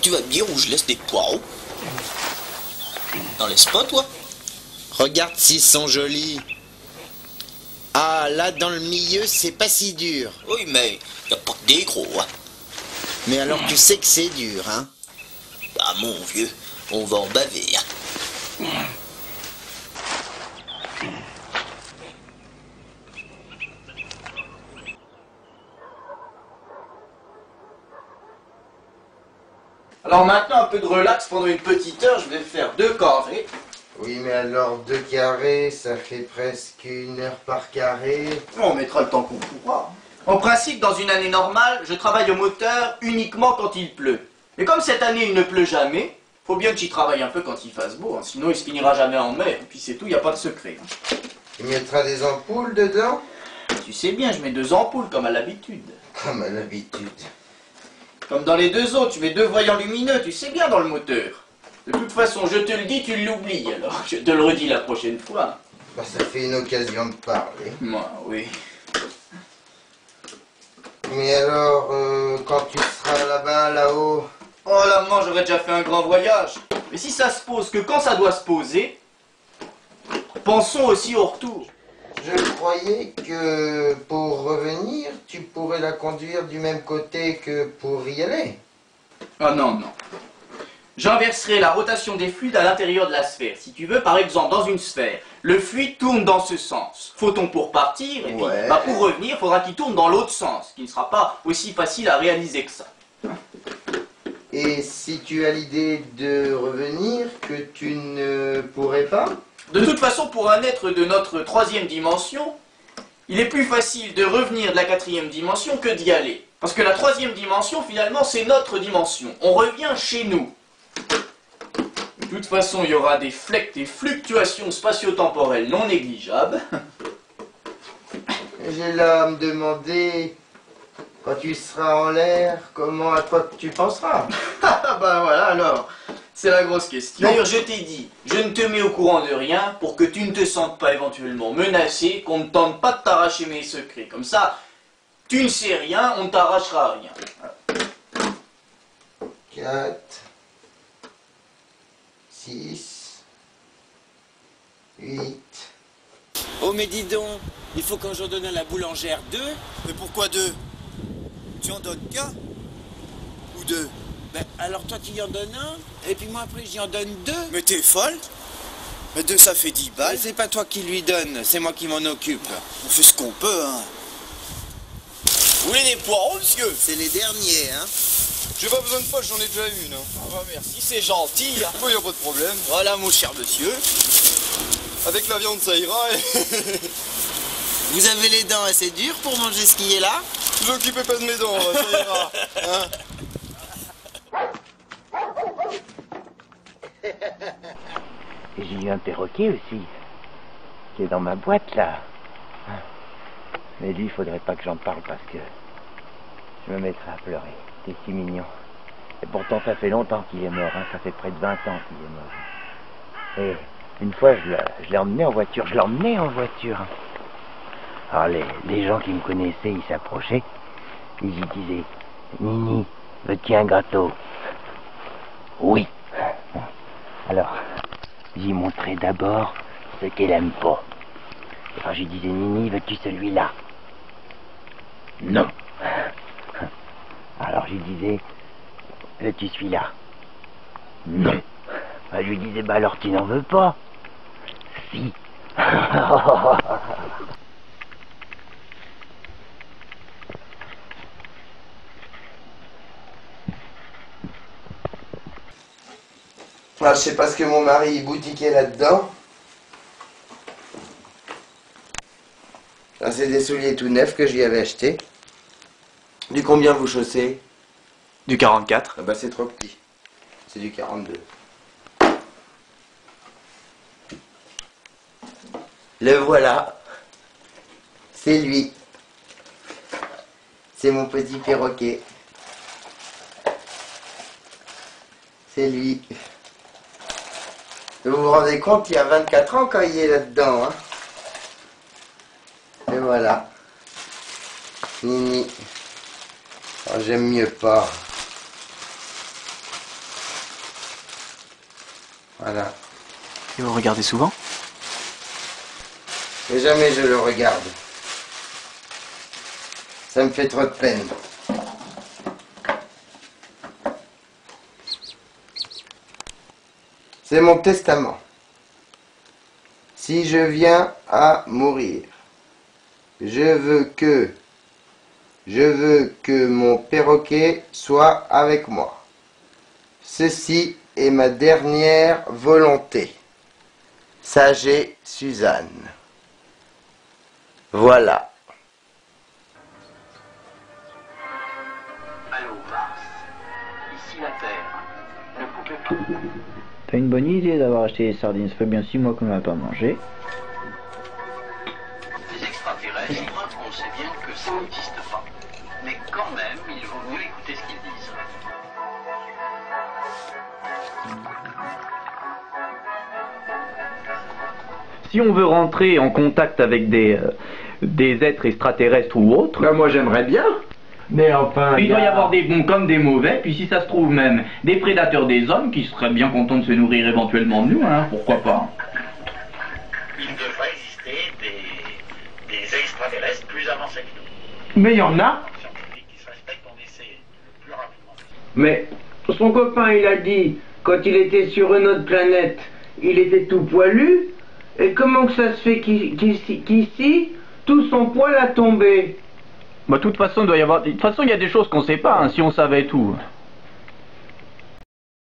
Tu vas me dire où je laisse des poireaux? T'en laisses pas, toi? Regarde s'ils sont jolis. Ah, là, dans le milieu, c'est pas si dur. Oui, mais y a pas que des gros, hein. Mais alors, tu sais que c'est dur, hein? Ah, mon vieux, on va en baver, hein. Alors maintenant, un peu de relax pendant une petite heure, je vais faire 2 carrés. Oui, mais alors, 2 carrés, ça fait presque 1 heure par carré. On mettra le temps qu'on pourra. En principe, dans une année normale, je travaille au moteur uniquement quand il pleut. Mais comme cette année il ne pleut jamais, faut bien que j'y travaille un peu quand il fasse beau, hein, sinon il se finira jamais en mai, et puis c'est tout, il n'y a pas de secret. Hein. Tu mettras des ampoules dedans? Tu sais bien, je mets 2 ampoules comme à l'habitude. Comme à l'habitude. Comme dans les 2 autres, tu mets 2 voyants lumineux, tu sais bien dans le moteur. De toute façon, je te le dis, tu l'oublies, alors je te le redis la prochaine fois. Bah, ça fait une occasion de parler. Moi, oui. Mais alors, quand tu seras là-bas, là-haut... Oh là, maman, j'aurais déjà fait un grand voyage. Mais si ça se pose que quand ça doit se poser, pensons aussi au retour. Je croyais que pour revenir, tu pourrais la conduire du même côté que pour y aller. Ah non, non. J'inverserai la rotation des fluides à l'intérieur de la sphère. Si tu veux, par exemple, dans une sphère, le fluide tourne dans ce sens. Photon pour partir, et puis Ouais. pour revenir, il faudra qu'il tourne dans l'autre sens, ce qui ne sera pas aussi facile à réaliser que ça. Et si tu as l'idée de revenir, que tu ne pourrais pas? De toute façon, pour un être de notre 3e dimension, il est plus facile de revenir de la 4e dimension que d'y aller. Parce que la 3e dimension, finalement, c'est notre dimension. On revient chez nous. De toute façon, il y aura des fluctuations spatio-temporelles non négligeables. J'ai là à me demander, quand tu seras en l'air, comment à quoi tu penseras? Ah bah voilà alors, c'est la grosse question. D'ailleurs, je t'ai dit, je ne te mets au courant de rien pour que tu ne te sentes pas éventuellement menacé, qu'on ne tente pas de t'arracher mes secrets. Comme ça, tu ne sais rien, on ne t'arrachera rien. 4, 6, 8... Oh mais dis donc, il faut qu'un jour donne à la boulangère 2. Mais pourquoi 2? Tu en donnes qu'un? Ou 2? Ben, alors toi tu y en donnes un, et puis moi après j'y en donne 2. Mais t'es folle? Mais 2 ça fait 10 balles. C'est pas toi qui lui donne, c'est moi qui m'en occupe. On fait ce qu'on peut, hein. Vous voulez des poireaux, monsieur? C'est les derniers, hein? J'ai pas besoin de poche, j'en ai déjà une. Hein. Ah bah merci, c'est gentil. Hein. Oui, y a pas de problème. Voilà mon cher monsieur. Avec la viande, ça ira. Vous avez les dents assez dures pour manger ce qui est là? Vous occupez pas de mes dents, ça ira. Hein. J'ai eu un perroquet aussi, qui est dans ma boîte là. Mais lui, il faudrait pas que j'en parle parce que je me mettrais à pleurer. C'est si mignon. Et pourtant, ça fait longtemps qu'il est mort, hein. Ça fait près de 20 ans qu'il est mort. Et une fois, je l'ai emmené en voiture. Je l'emmenais en voiture. Alors, les gens qui me connaissaient, ils s'approchaient. Ils y disaient, Nini, veux-tu un gâteau? Oui. Alors, j'y montrais d'abord ce qu'elle aime pas. Alors, je lui disais, Nini, veux-tu celui-là? Non. Alors, je lui disais, veux-tu celui-là? Non. Je lui disais, bah alors tu n'en veux pas? Si. Ah, c'est parce que mon mari boutiquait là-dedans. Ah, c'est des souliers tout neufs que j'y avais achetés. Du combien vous chaussez? Du 44. Ah bah c'est trop petit. C'est du 42. Le voilà. C'est lui. C'est mon petit perroquet. C'est lui. Vous vous rendez compte, il y a 24 ans quand il est là-dedans, hein? Et voilà. Nini. Oh, j'aime mieux pas. Voilà. Et vous regardez souvent? Et jamais je le regarde. Ça me fait trop de peine. C'est mon testament. Si je viens à mourir, je veux que mon perroquet soit avec moi. Ceci est ma dernière volonté. Saget Suzanne. Voilà. Allô, Mars. Ici la Terre. Ne coupez pas. T'as une bonne idée d'avoir acheté des sardines, ça fait bien 6 mois qu'on n'a pas mangé. Les extraterrestres, on sait bien que ça n'existe pas. Mais quand même, il vaut mieux écouter ce qu'ils disent. Si on veut rentrer en contact avec des êtres extraterrestres ou autres, Ben moi j'aimerais bien. Mais enfin... il doit y avoir des bons comme des mauvais, puis si ça se trouve même des prédateurs des hommes qui seraient bien contents de se nourrir éventuellement de nous, hein, pourquoi pas. Il devrait exister des extraterrestres plus avancés que nous. Mais il y en a. Scientifiques qui se respectent, on essaie le plus rapidement. Mais son copain il a dit, quand il était sur une autre planète, il était tout poilu. Et comment que ça se fait qu'ici, tout son poil a tombé? Bah, de toute façon, il y a des choses qu'on sait pas, hein, si on savait tout.